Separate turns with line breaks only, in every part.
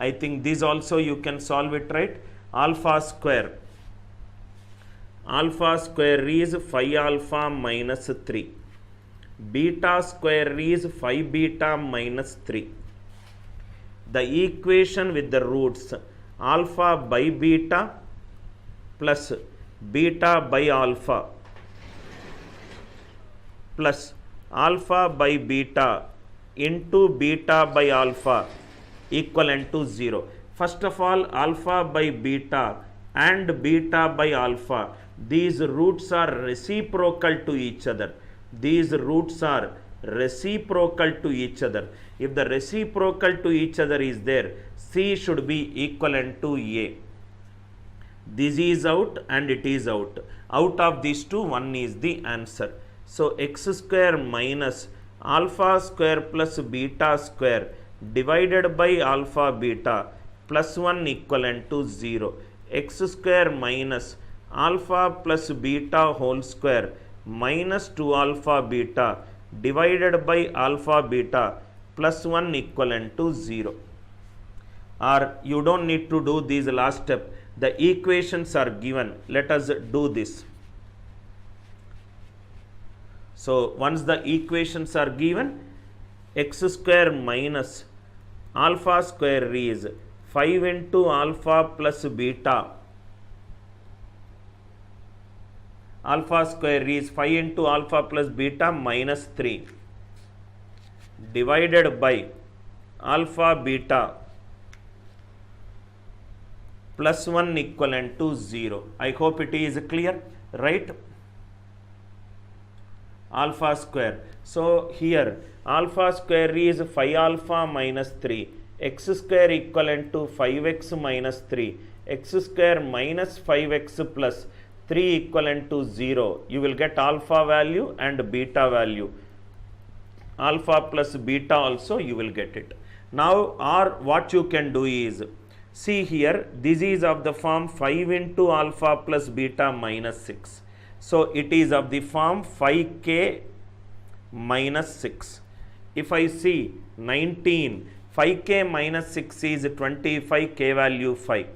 I think this also you can solve it, right? Alpha square is 5 alpha minus 3. Beta square is 5 beta minus 3. The equation with the roots alpha by beta plus beta by alpha plus alpha by beta into beta by alpha equivalent to 0. First of all, alpha by beta and beta by alpha, these roots are reciprocal to each other. These roots are reciprocal to each other. If the reciprocal to each other is there, C should be equivalent to A. This is out and it is out. Out of these two, one is the answer. So x square minus alpha square plus beta square divided by alpha beta plus 1 equivalent to 0. X square minus alpha plus beta whole square minus 2 alpha beta divided by alpha beta plus 1 equivalent to 0. Or you don't need to do this last step. The equations are given. Let us do this. So once the equations are given, x square minus alpha square is 5 into alpha plus beta. Alpha square is 5 into alpha plus beta minus 3 divided by alpha beta plus 1 equivalent to 0. I hope it is clear, right? Alpha square. So here alpha square is 5 alpha minus 3, x square equivalent to 5x minus 3, x square minus 5x plus 3 equivalent to 0. You will get alpha value and beta value. Alpha plus beta also you will get it. Now, or what you can do is, see here, this is of the form 5 into alpha plus beta minus 6. So it is of the form 5k minus 6. If I see 19, 5k minus 6 is 25, k value 5.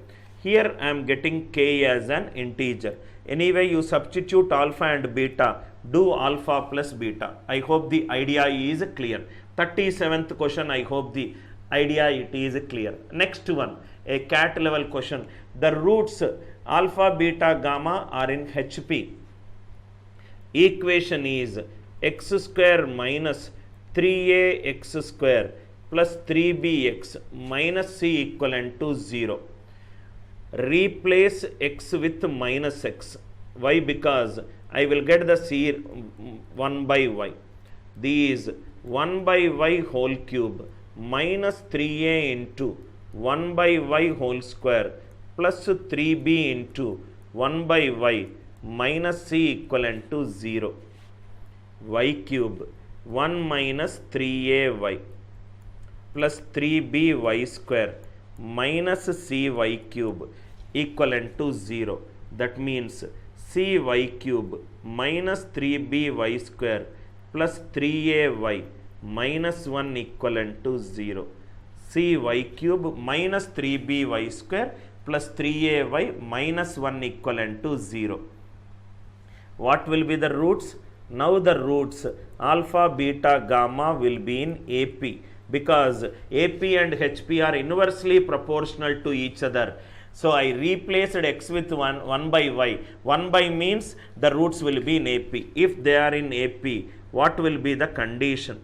Here I am getting k as an integer. Anyway, you substitute alpha and beta, do alpha plus beta. I hope the idea is clear. 37th question, I hope the idea it is clear. Next one, a cat level question. The roots alpha, beta, gamma are in HP. Equation is x square minus 3ax square plus 3bx minus c equivalent to 0. Replace x with minus x. Why? Because I will get the c 1 by y. These 1 by y whole cube minus 3a into 1 by y whole square plus 3b into 1 by y minus c equivalent to 0. Y cube 1 minus 3ay plus 3by square minus cy cube equivalent to 0. That means cy cube minus 3by square plus 3ay minus 1 equivalent to 0. cy cube minus 3by square plus 3ay minus 1 equivalent to 0. What will be the roots? Now the roots alpha, beta, gamma will be in AP, because AP and HP are inversely proportional to each other. So I replaced x with 1 by y. 1 by means the roots will be in AP. If they are in AP, what will be the condition?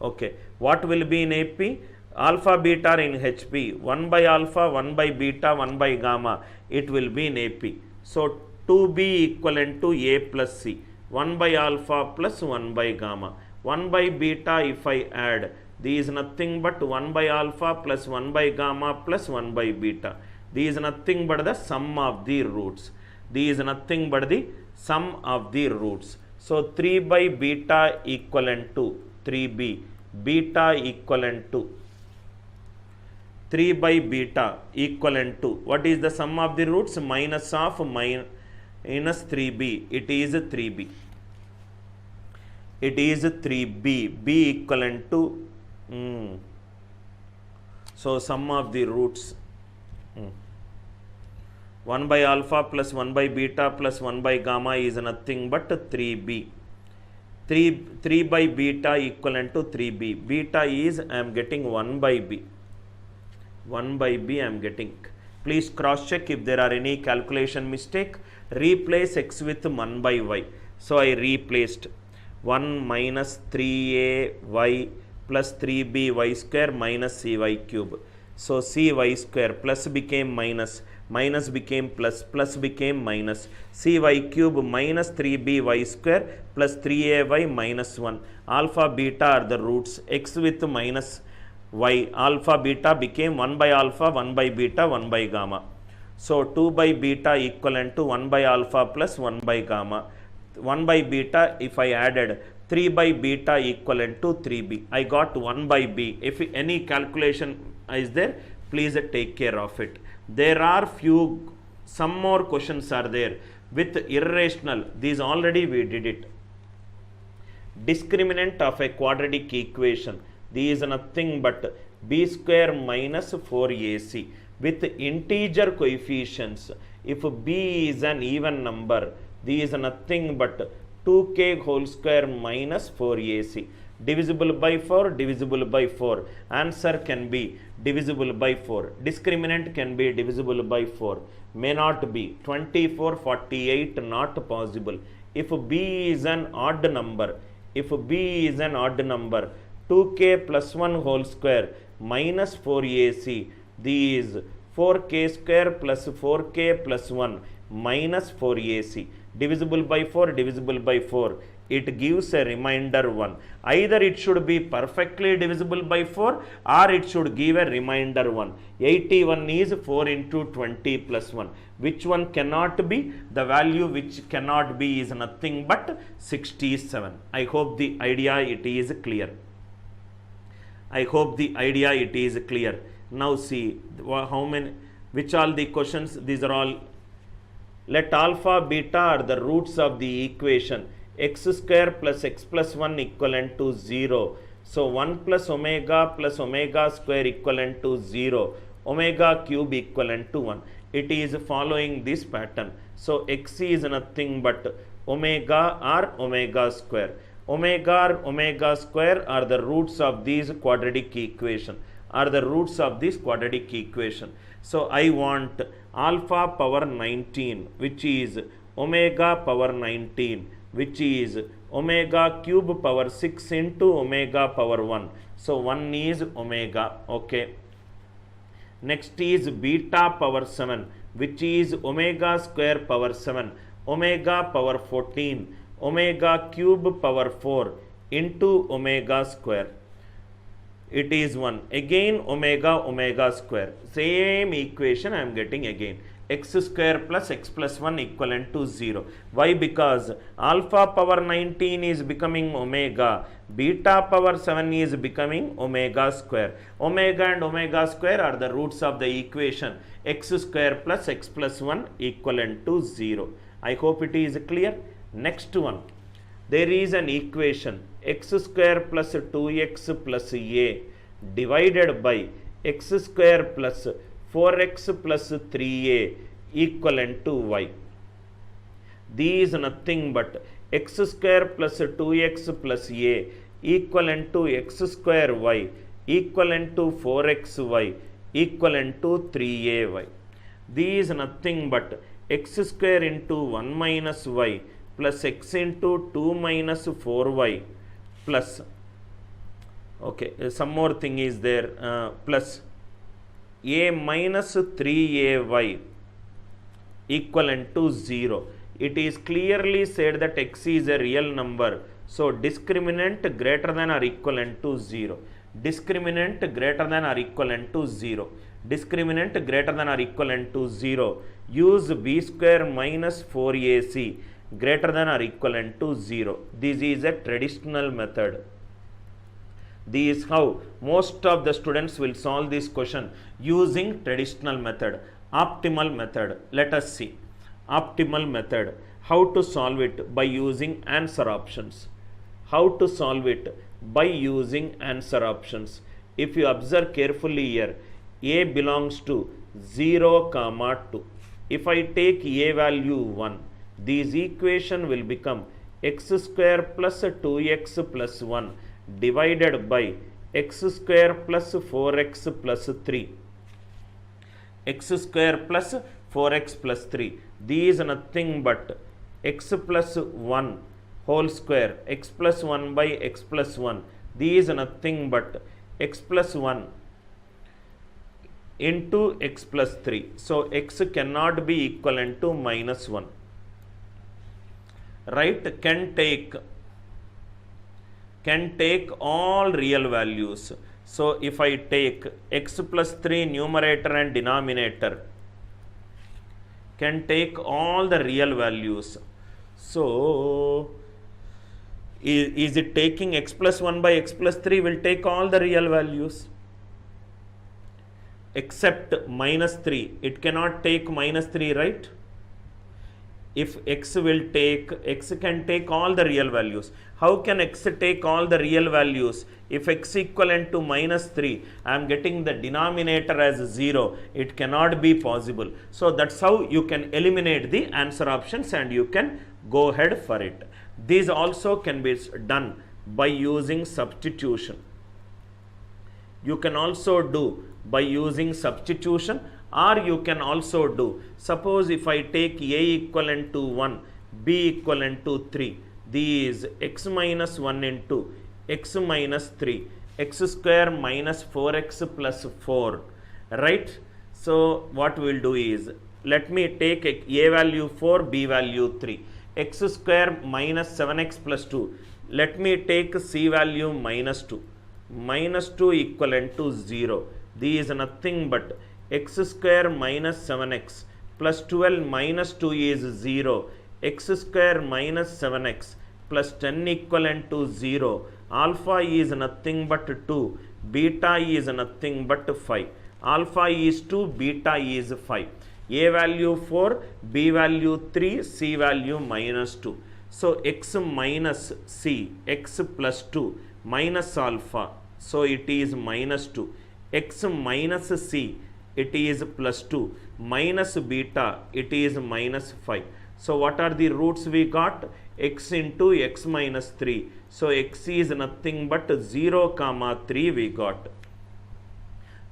Okay, what will be in AP? Alpha, beta are in HP. 1 by alpha, 1 by beta, 1 by gamma. It will be in AP. So 2b equivalent to A plus C. 1 by alpha plus 1 by gamma. 1 by beta, if I add, this is nothing but 1 by alpha plus 1 by gamma plus 1 by beta. This is nothing but the sum of the roots. This is nothing but the sum of the roots. So 3 by beta equivalent to 3b. Beta equivalent to 3 by beta equivalent to, what is the sum of the roots? Minus of minus 3b. It is 3b. It is 3b. B equivalent to So sum of the roots 1 by alpha plus 1 by beta plus 1 by gamma is nothing but 3b. 3 by beta equivalent to 3b. Beta is I am getting 1 by b. 1 by b I am getting. Please cross check if there are any calculation mistake. Replace x with 1 by y. So I replaced 1 minus 3ay plus 3b y square minus cy cube. So cy square plus became minus, minus became plus, plus became minus, cy cube minus 3by square plus 3ay minus 1. Alpha beta are the roots. X with minus y, alpha beta became 1 by alpha, 1 by beta, 1 by gamma. So 2 by beta equivalent to 1 by alpha plus 1 by gamma. 1 by beta, if I added 3 by beta equivalent to 3b, I got 1 by b. If any calculation is there, please take care of it. There are some more questions are there with irrational. These already we did it. Discriminant of a quadratic equation. This is nothing but b square minus 4ac with integer coefficients. If b is an even number, this is nothing but 2k whole square minus 4ac. Divisible by 4, divisible by 4. Answer can be divisible by 4. Discriminant can be divisible by 4. May not be. 24, 48 not possible. If b is an odd number, 2k plus 1 whole square minus 4ac, this is 4k square plus 4k plus 1 minus 4ac. Divisible by 4, divisible by 4. It gives a remainder 1. Either it should be perfectly divisible by 4 or it should give a remainder 1. 81 is 4 into 20 plus 1. Which one cannot be? The value which cannot be is nothing but 67. I hope the idea it is clear. Now see which all the questions. These are all. Let alpha beta are the roots of the equation. X square plus x plus 1 equivalent to 0. So 1 plus omega square equivalent to 0. Omega cube equivalent to 1. It is following this pattern. So x is nothing but omega or omega square. Omega or omega square are the roots of these quadratic equation. So I want alpha power 19, which is omega power 19, which is omega cube power 6 into omega power 1. So 1 is omega. Okay. Next is beta power 7, which is omega square power 7, omega power 14, omega cube power 4 into omega square. It is 1. Again omega square. Same equation I am getting again. X square plus x plus 1 equivalent to 0. Why? Because alpha power 19 is becoming omega. Beta power 7 is becoming omega square. Omega and omega square are the roots of the equation. X square plus x plus 1 equivalent to 0. I hope it is clear. Next one. There is an equation x square plus 2x plus a divided by x square plus 4x plus 3a equivalent to y. This is nothing but x square plus 2x plus a equivalent to x square y equivalent to 4xy equivalent to 3ay. This is nothing but x square into 1 minus y plus x into 2 minus 4y plus, okay, some more thing is there, plus a minus 3ay equivalent to 0. It is clearly said that x is a real number. So discriminant greater than or equivalent to 0. Discriminant greater than or equivalent to 0. Discriminant greater than or equivalent to 0. Use b square minus 4ac greater than or equivalent to 0. This is a traditional method. This is how most of the students will solve this question using traditional method. Optimal method. Let us see. Optimal method. How to solve it? By using answer options. How to solve it? By using answer options. If you observe carefully here, A belongs to 0, comma 2. If I take A value 1, this equation will become x square plus 2x plus 1 divided by x square plus 4x plus 3. X square plus 4x plus 3. This is nothing but x plus 1 whole square, x plus 1 by x plus 1. This is nothing but x plus 1 into x plus 3. So, x cannot be equivalent to minus 1. Right? Can take all real values. So, if I take x plus 3 numerator and denominator, can take all the real values. So, is it taking x plus 1 by x plus 3 will take all the real values except minus 3. It cannot take minus 3, right? If x can take all the real values. How can x take all the real values? If x equivalent to minus 3, I am getting the denominator as 0. It cannot be possible. So, that's how you can eliminate the answer options and you can go ahead for it. These also can be done by using substitution. You can also do by using substitution, or you can also do, suppose if I take A equivalent to 1, B equivalent to 3, these x minus 1 into x minus 3, x square minus 4x plus 4, right? So, what we will do is, let me take A value 4, B value 3, x square minus 7x plus 2, let me take C value minus 2, minus 2 equivalent to 0. This is nothing but x square minus 7x plus 12 minus 2 is 0, x square minus 7x plus 10 equivalent to 0, alpha is nothing but 2, beta is nothing but 5, alpha is 2, beta is 5, A value 4, B value 3, C value minus 2. So, x minus C, x plus 2 minus alpha, so it is minus 2, x minus C, it is plus 2, minus beta, it is minus 5. So, what are the roots we got? X into x minus 3. So, x is nothing but 0, comma 3 we got.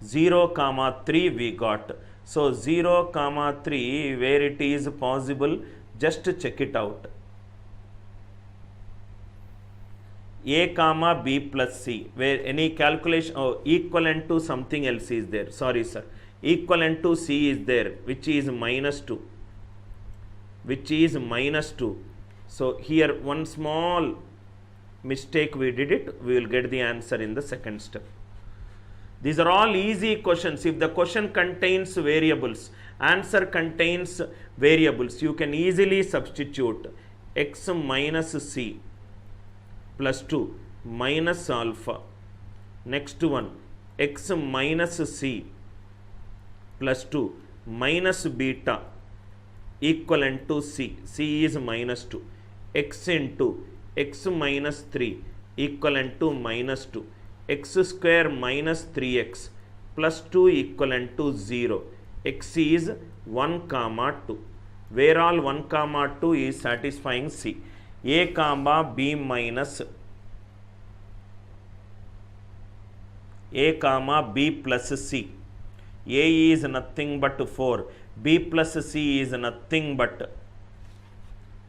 0, comma 3 we got. So, 0, comma 3 where it is possible, just check it out. A comma B plus C, where any calculation equivalent to something else is there. Sorry, sir. Equivalent to C is there, which is minus 2. Which is minus 2. So, here one small mistake we did it, we will get the answer in the second step. These are all easy questions. If the question contains variables, answer contains variables, you can easily substitute x minus C plus 2 minus alpha. Next one, x minus C plus 2 minus beta equivalent to C. C is minus 2. X into x minus 3 equivalent to minus 2. X square minus 3x plus 2 equivalent to 0. X is 1 comma 2. Where all 1 comma 2 is satisfying C. A comma B minus A comma B plus C. A is nothing but 4. B plus C is nothing but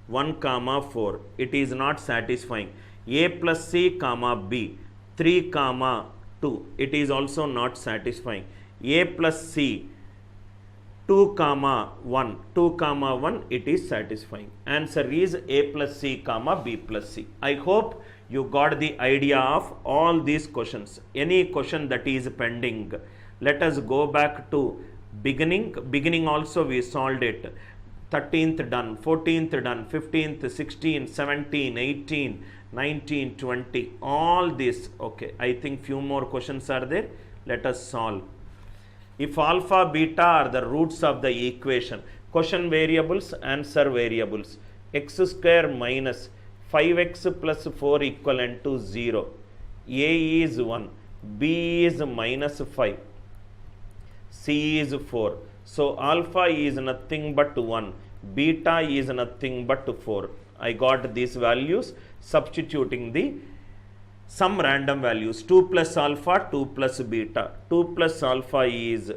1 comma 4. It is not satisfying. A plus C comma B 3 comma 2. It is also not satisfying. A plus C 2 comma 1. 2 comma 1 it is satisfying. Answer is A plus C comma B plus C. I hope you got the idea of all these questions. Any question that is pending, let us go back to beginning. Beginning also we solved it. 13th done, 14th done, 15th, 16th, 17, 18, 19, 20, all this. Okay, I think few more questions are there. Let us solve. If alpha, beta are the roots of the equation, question variables, answer variables, x square minus 5x plus 4 equivalent to 0. A is 1, B is minus 5, C is 4. So alpha is nothing but 1, beta is nothing but 4. I got these values substituting the some random values. 2 plus alpha, 2 plus beta. 2 plus alpha is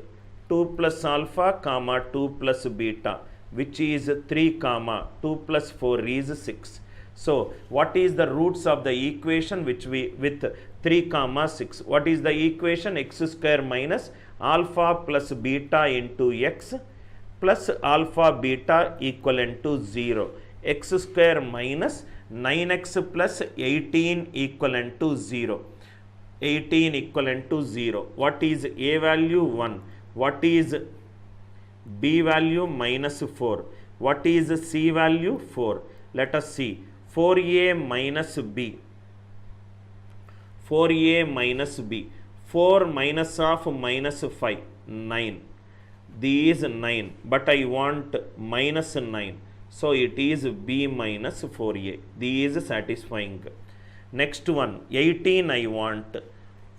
2 plus alpha comma 2 plus beta, which is 3 comma 2 plus 4 is 6. So what is the roots of the equation which we with 3 comma 6? What is the equation? X square minus alpha plus beta into x plus alpha beta equivalent to 0. X square minus 9x plus 18 equivalent to 0. 18 equivalent to 0. What is a value? 1. What is b value? Minus 4. What is c value? 4. Let us see. 4a minus b. 4a minus b. 4 minus of minus 5. 9. This is 9. But I want minus 9. So it is b minus 4a. This is satisfying. Next one. 18 I want.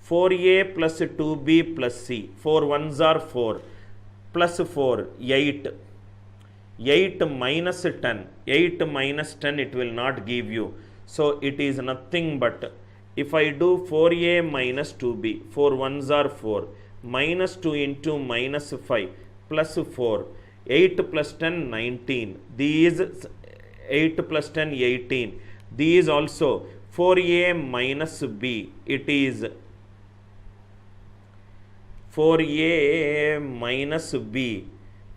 4a plus 2b plus c. 4 ones are 4. Plus 4. 8. 8 minus 10. 8 minus 10 it will not give you. So it is nothing but, if I do 4a minus 2b, 4 ones are 4, minus 2 into minus 5, plus 4, 8 plus 10, 19. These 8 plus 10, 18. These also 4a minus b, it is 4a minus b.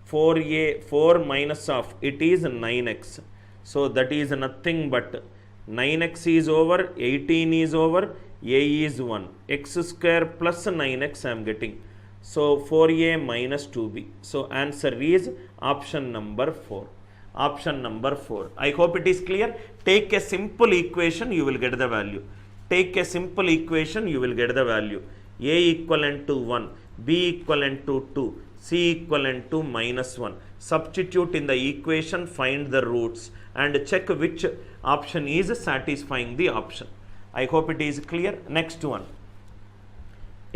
4 minus of, it is 9x. So that is nothing but 9x is over, 18 is over, a is 1. X square plus 9x I am getting. So 4a minus 2b. So answer is option number 4. Option number 4. I hope it is clear. Take a simple equation, you will get the value. Take a simple equation, you will get the value. A equivalent to 1, b equivalent to 2, c equivalent to minus 1. Substitute in the equation, find the roots and check which option is satisfying the option. I hope it is clear. Next one.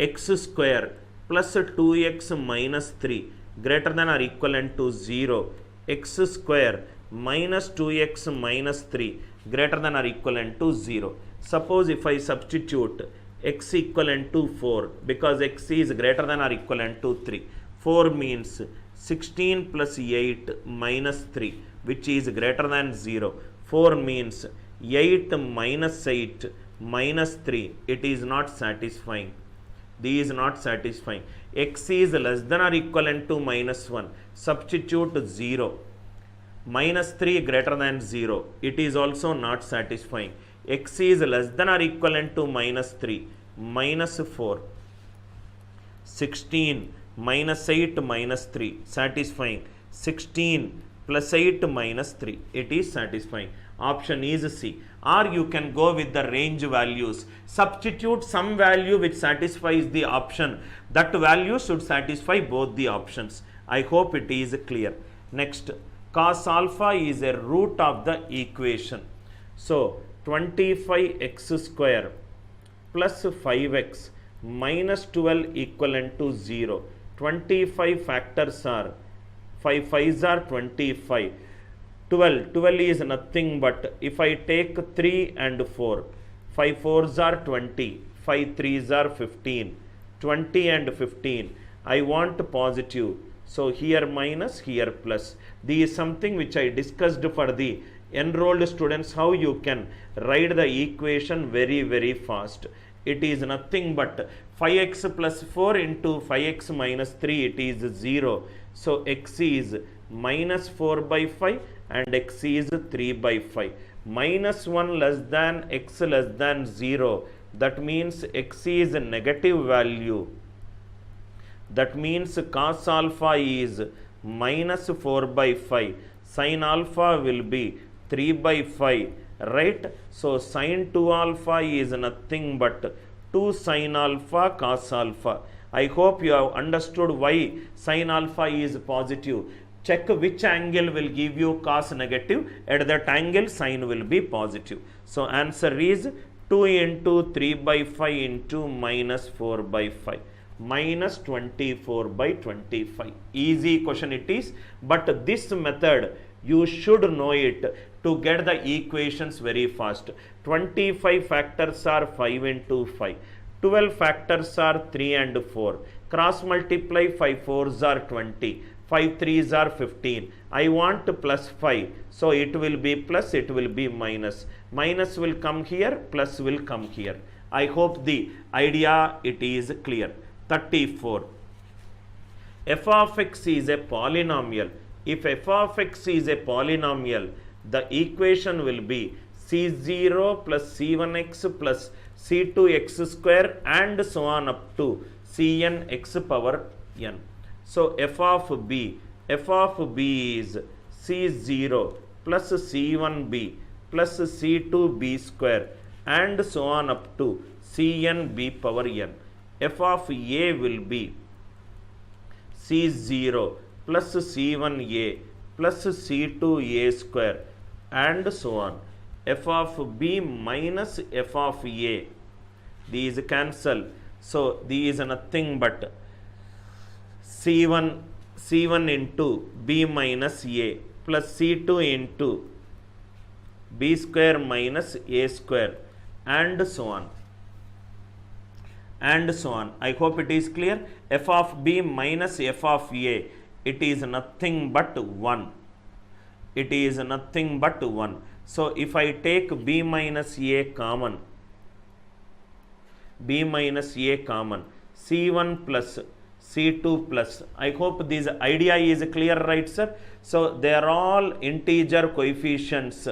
X square plus 2x minus 3 greater than or equivalent to 0. X square minus 2x minus 3 greater than or equivalent to 0. Suppose if I substitute x equivalent to 4, because x is greater than or equivalent to 3. 4 means 16 plus 8 minus 3, which is greater than 0. 4 means 8 minus 8 minus 3. It is not satisfying. This is not satisfying. X is less than or equivalent to minus 1. Substitute 0. Minus 3 greater than 0. It is also not satisfying. X is less than or equivalent to minus 3. Minus 4. 16 minus 8 minus 3. Satisfying. 16 plus 8 minus 3. It is satisfying. Option is C. Or you can go with the range values. Substitute some value which satisfies the option. That value should satisfy both the options. I hope it is clear. Next, cos alpha is a root of the equation. So 25x square plus 5x minus 12 equivalent to 0. 25 factors are 5 5s are 25. 12 is nothing but, if I take 3 and 4, 5 4s are 20, 5 3s are 15, 20 and 15. I want positive. So here minus, here plus. This is something which I discussed for the enrolled students, how you can write the equation very fast. It is nothing but 5x plus 4 into 5x minus 3, it is 0. So x is minus 4 by 5 and x is 3 by 5. Minus 1 less than x less than 0. That means x is a negative value. That means cos alpha is minus 4 by 5. Sin alpha will be 3 by 5. Right? So sin 2 alpha is nothing but 2 sin alpha cos alpha. I hope you have understood why sin alpha is positive. Check which angle will give you cos negative. At that angle sin will be positive. So answer is 2 into 3 by 5 into minus 4 by 5. minus 24 by 25. Easy question it is, but this method you should know it to get the equations very fast. 25 factors are 5 into 5. 12 factors are 3 and 4. Cross multiply 5 4s are 20. 5 3s are 15. I want plus 5. So it will be plus, it will be minus. Minus will come here, plus will come here. I hope the idea it is clear. 34. F of x is a polynomial. If f of x is a polynomial, the equation will be c0 plus c1x plus c2x square and so on up to cn x power n. So f of b is c0 plus c1b plus c2b square and so on up to cnb power n. F of a will be c0 plus c1a plus c2a square and so on. F of b minus f of a, these cancel. So these is nothing but c1 into b minus a plus c2 into b square minus a square and so on. And so on. I hope it is clear. F of b minus f of a, it is nothing but 1. It is nothing but 1. So if I take b minus a common, c1 plus c2 plus, I hope this idea is clear, right sir? So they are all integer coefficients,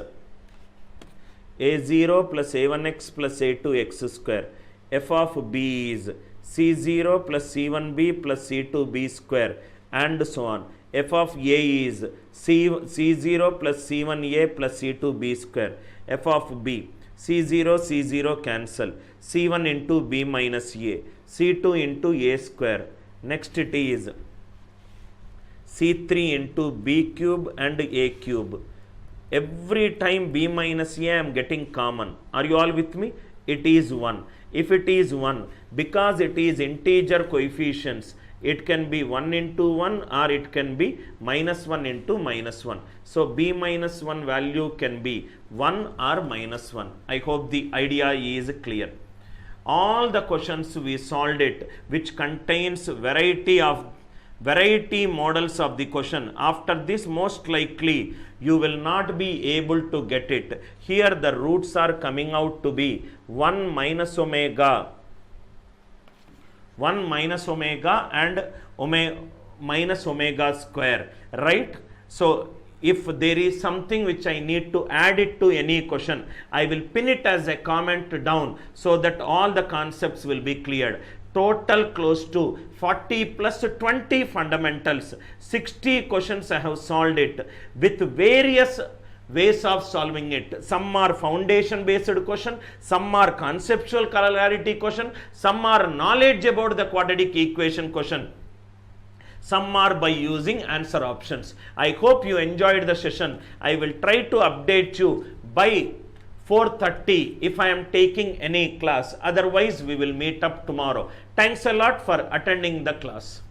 a0 plus a1x plus a2x square. F of b is c0 plus c1b plus c2b square and so on. F of a is c0 plus c1a plus c2b square. F of b, c0 cancel, c1 into b minus a, c2 into a square. Next it is c3 into b cube and a cube. Every time b minus a I am getting common. Are you all with me? It is 1. If it is 1, because it is integer coefficients, it can be 1 into 1 or it can be minus 1 into minus 1. So b minus 1 value can be 1 or minus 1. I hope the idea is clear. All the questions we solved it which contains variety models of the question. After this, most likely you will not be able to get it. Here the roots are coming out to be 1 minus omega and minus omega square, right? So if there is something which I need to add it to any question, I will pin it as a comment down so that all the concepts will be cleared. Total close to 40 plus 20 fundamentals, 60 questions I have solved it with various ways of solving it. Some are foundation based question, some are conceptual clarity question, some are knowledge about the quadratic equation question, some are by using answer options. I hope you enjoyed the session. I will try to update you by 4:30 if I am taking any class. Otherwise, we will meet up tomorrow. Thanks a lot for attending the class.